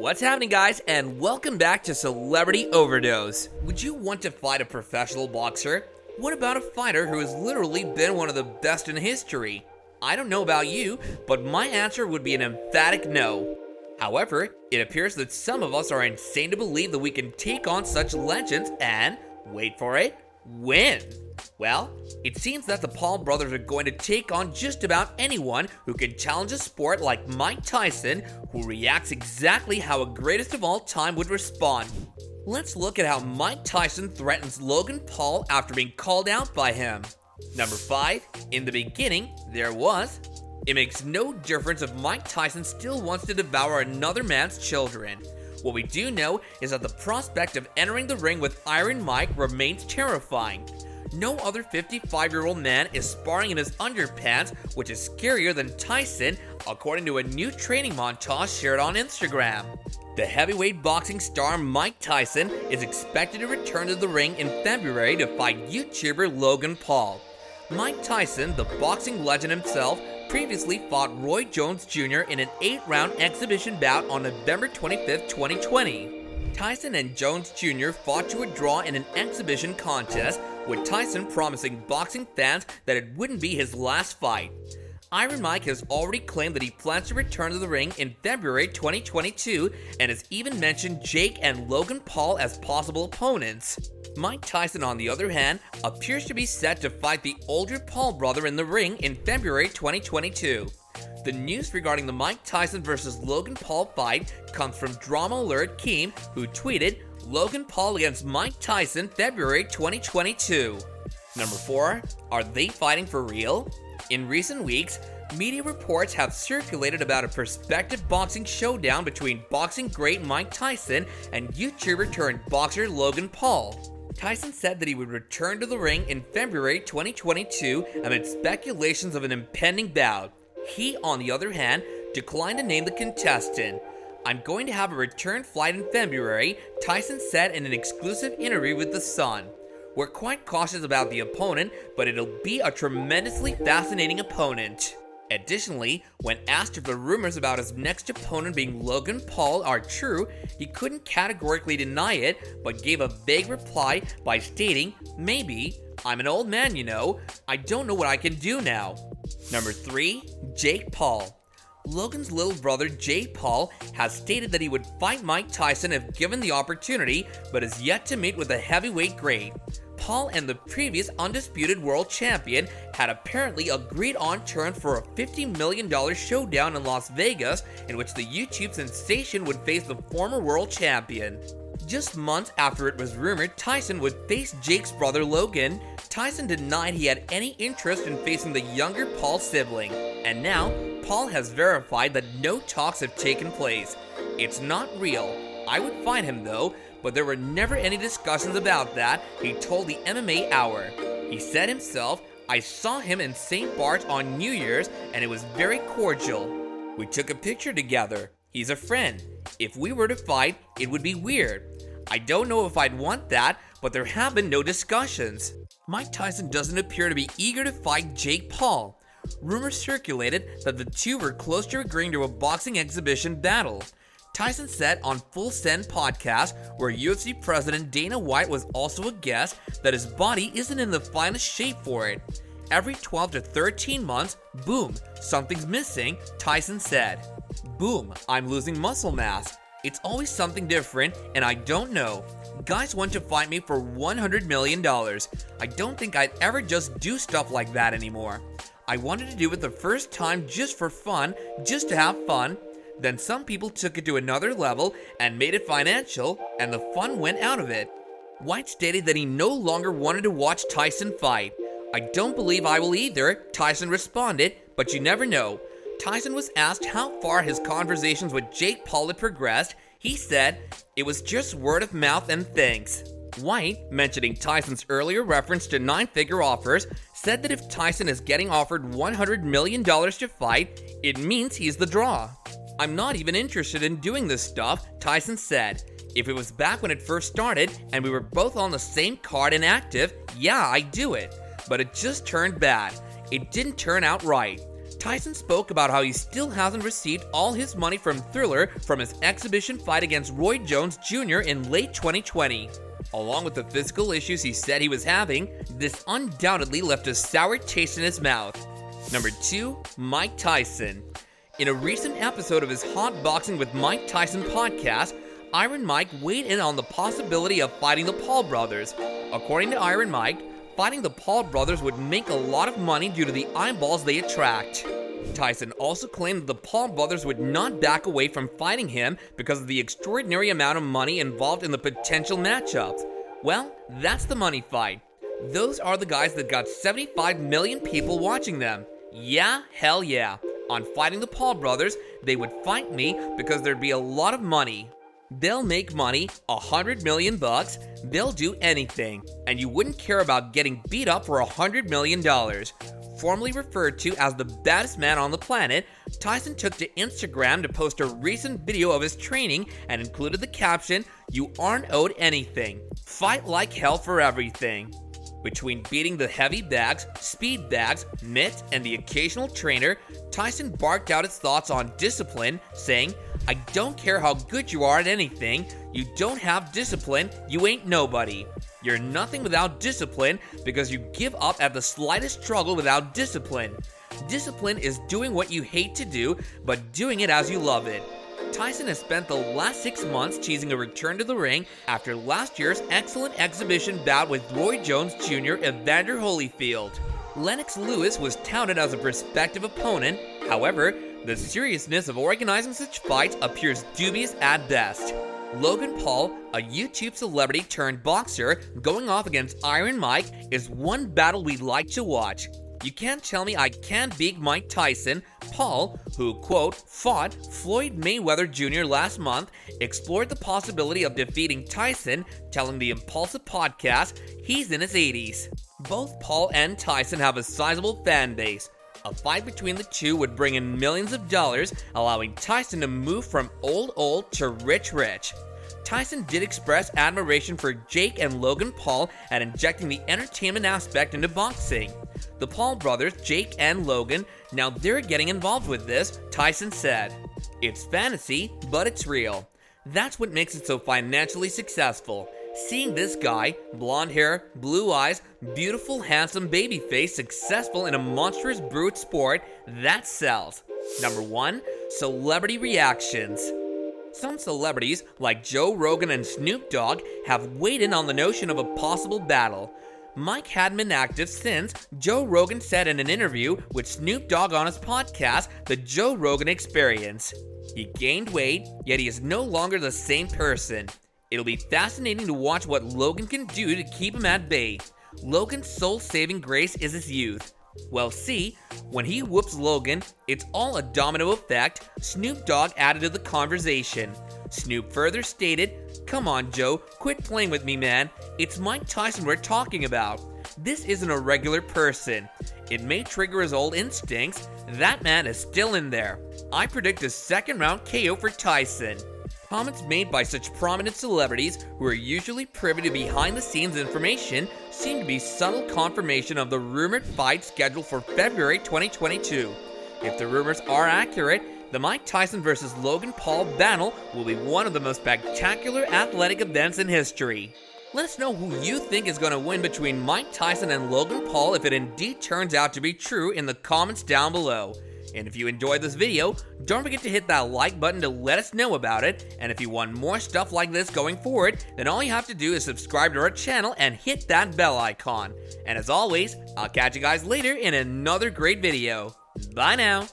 What's happening, guys, and welcome back to Celebrity Overdose. Would you want to fight a professional boxer? What about a fighter who has literally been one of the best in history? I don't know about you, but my answer would be an emphatic no. However, it appears that some of us are insane to believe that we can take on such legends and, wait for it, win. Well, it seems that the Paul brothers are going to take on just about anyone who can challenge a sport like Mike Tyson, who reacts exactly how a greatest of all time would respond. Let's look at how Mike Tyson threatens Logan Paul after being called out by him. Number 5, in the beginning, there was. It makes no difference if Mike Tyson still wants to devour another man's children. What we do know is that the prospect of entering the ring with Iron Mike remains terrifying. No other 55-year-old man is sparring in his underpants, which is scarier than Tyson, according to a new training montage shared on Instagram. The heavyweight boxing star Mike Tyson is expected to return to the ring in February to fight YouTuber Logan Paul. Mike Tyson, the boxing legend himself, previously fought Roy Jones Jr. in an 8-round exhibition bout on November 25, 2020. Tyson and Jones Jr. fought to a draw in an exhibition contest, with Tyson promising boxing fans that it wouldn't be his last fight. Iron Mike has already claimed that he plans to return to the ring in February 2022 and has even mentioned Jake and Logan Paul as possible opponents. Mike Tyson, on the other hand, appears to be set to fight the older Paul brother in the ring in February 2022. The news regarding the Mike Tyson vs. Logan Paul fight comes from Drama Alert Keem, who tweeted, "Logan Paul against Mike Tyson, February 2022. Number 4, are they fighting for real? In recent weeks, media reports have circulated about a prospective boxing showdown between boxing great Mike Tyson and YouTuber turned boxer Logan Paul. Tyson said that he would return to the ring in February 2022 amid speculations of an impending bout. He, on the other hand, declined to name the contestant. "I'm going to have a return flight in February," Tyson said in an exclusive interview with The Sun. "We're quite cautious about the opponent, but it'll be a tremendously fascinating opponent." Additionally, when asked if the rumors about his next opponent being Logan Paul are true, he couldn't categorically deny it, but gave a vague reply by stating, "Maybe. I'm an old man, you know. I don't know what I can do now." Number 3, Jake Paul. Logan's little brother Jake Paul has stated that he would fight Mike Tyson if given the opportunity, but is yet to meet with a heavyweight great. Paul and the previous undisputed world champion had apparently agreed on terms for a $50 million showdown in Las Vegas, in which the YouTube sensation would face the former world champion. Just months after it was rumored Tyson would face Jake's brother Logan, Tyson denied he had any interest in facing the younger Paul sibling. And now, Paul has verified that no talks have taken place. "It's not real. I would fight him though, but there were never any discussions about that," he told the MMA Hour. He said himself, "I saw him in St. Bart's on New Year's and it was very cordial. We took a picture together. He's a friend. If we were to fight, it would be weird. I don't know if I'd want that, but there have been no discussions." Mike Tyson doesn't appear to be eager to fight Jake Paul. Rumors circulated that the two were close to agreeing to a boxing exhibition battle. Tyson said on Full Send podcast, where UFC President Dana White was also a guest, that his body isn't in the finest shape for it. "Every 12 to 13 months, boom, something's missing," Tyson said. "Boom, I'm losing muscle mass. It's always something different, and I don't know. Guys want to fight me for $100 million. I don't think I'd ever just do stuff like that anymore. I wanted to do it the first time just for fun, just to have fun. Then some people took it to another level and made it financial, and the fun went out of it." White stated that he no longer wanted to watch Tyson fight. "I don't believe I will either," Tyson responded, "but you never know." Tyson was asked how far his conversations with Jake Paul had progressed. He said, "It was just word of mouth and thanks." White, mentioning Tyson's earlier reference to 9-figure offers, said that if Tyson is getting offered $100 million to fight, it means he's the draw. "I'm not even interested in doing this stuff," Tyson said. "If it was back when it first started and we were both on the same card and active, yeah, I'd do it. But it just turned bad. It didn't turn out right. Tyson spoke about how he still hasn't received all his money from Thriller from his exhibition fight against Roy Jones Jr. in late 2020. Along with the physical issues he said he was having, this undoubtedly left a sour taste in his mouth. Number 2, Mike Tyson. In a recent episode of his Hot Boxing with Mike Tyson podcast, Iron Mike weighed in on the possibility of fighting the Paul brothers. According to Iron Mike, fighting the Paul brothers would make a lot of money due to the eyeballs they attract. Tyson also claimed that the Paul brothers would not back away from fighting him because of the extraordinary amount of money involved in the potential matchups. Well, that's the money fight. Those are the guys that got 75 million people watching them. Yeah, hell yeah. On fighting the Paul brothers, they would fight me because there'd be a lot of money. They'll make money, $100 million bucks, they'll do anything, and you wouldn't care about getting beat up for $100 million. Formerly referred to as the baddest man on the planet, Tyson took to Instagram to post a recent video of his training and included the caption, "You aren't owed anything. Fight like hell for everything." Between beating the heavy bags, speed bags, mitts, and the occasional trainer, Tyson barked out his thoughts on discipline, saying, "I don't care how good you are at anything, you don't have discipline, you ain't nobody. You're nothing without discipline because you give up at the slightest struggle without discipline. Discipline is doing what you hate to do, but doing it as you love it." Tyson has spent the last 6 months teasing a return to the ring after last year's excellent exhibition bout with Roy Jones Jr. Evander Holyfield. Lennox Lewis was touted as a prospective opponent, however, the seriousness of organizing such fights appears dubious at best. Logan Paul, a YouTube celebrity turned boxer, going off against Iron Mike is one battle we'd like to watch. You can't tell me I can't beat Mike Tyson. Paul, who, quote, fought Floyd Mayweather Jr. last month, explored the possibility of defeating Tyson, telling the Impulsive podcast he's in his 80s. Both Paul and Tyson have a sizable fan base. A fight between the two would bring in millions of dollars, allowing Tyson to move from old to rich. Tyson did express admiration for Jake and Logan Paul at injecting the entertainment aspect into boxing. The Paul brothers, Jake and Logan, now they're getting involved with this, Tyson said. "It's fantasy, but it's real. That's what makes it so financially successful. Seeing this guy, blonde hair, blue eyes, beautiful, handsome baby face, successful in a monstrous brute sport, that sells." Number 1, celebrity reactions. Some celebrities, like Joe Rogan and Snoop Dogg, have weighed in on the notion of a possible battle. Mike hadn't been active since Joe Rogan said in an interview with Snoop Dogg on his podcast, The Joe Rogan Experience. He gained weight, yet he is no longer the same person. It'll be fascinating to watch what Logan can do to keep him at bay. Logan's soul-saving grace is his youth. Well, see, when he whoops Logan, it's all a domino effect, Snoop Dogg added to the conversation. Snoop further stated, "Come on, Joe, quit playing with me, man. It's Mike Tyson we're talking about. This isn't a regular person. It may trigger his old instincts. That man is still in there. I predict a second-round KO for Tyson." Comments made by such prominent celebrities, who are usually privy to behind-the-scenes information, seem to be subtle confirmation of the rumored fight scheduled for February 2022. If the rumors are accurate, the Mike Tyson vs. Logan Paul battle will be one of the most spectacular athletic events in history. Let us know who you think is going to win between Mike Tyson and Logan Paul if it indeed turns out to be true in the comments down below. And if you enjoyed this video, don't forget to hit that like button to let us know about it. And if you want more stuff like this going forward, then all you have to do is subscribe to our channel and hit that bell icon. And as always, I'll catch you guys later in another great video. Bye now.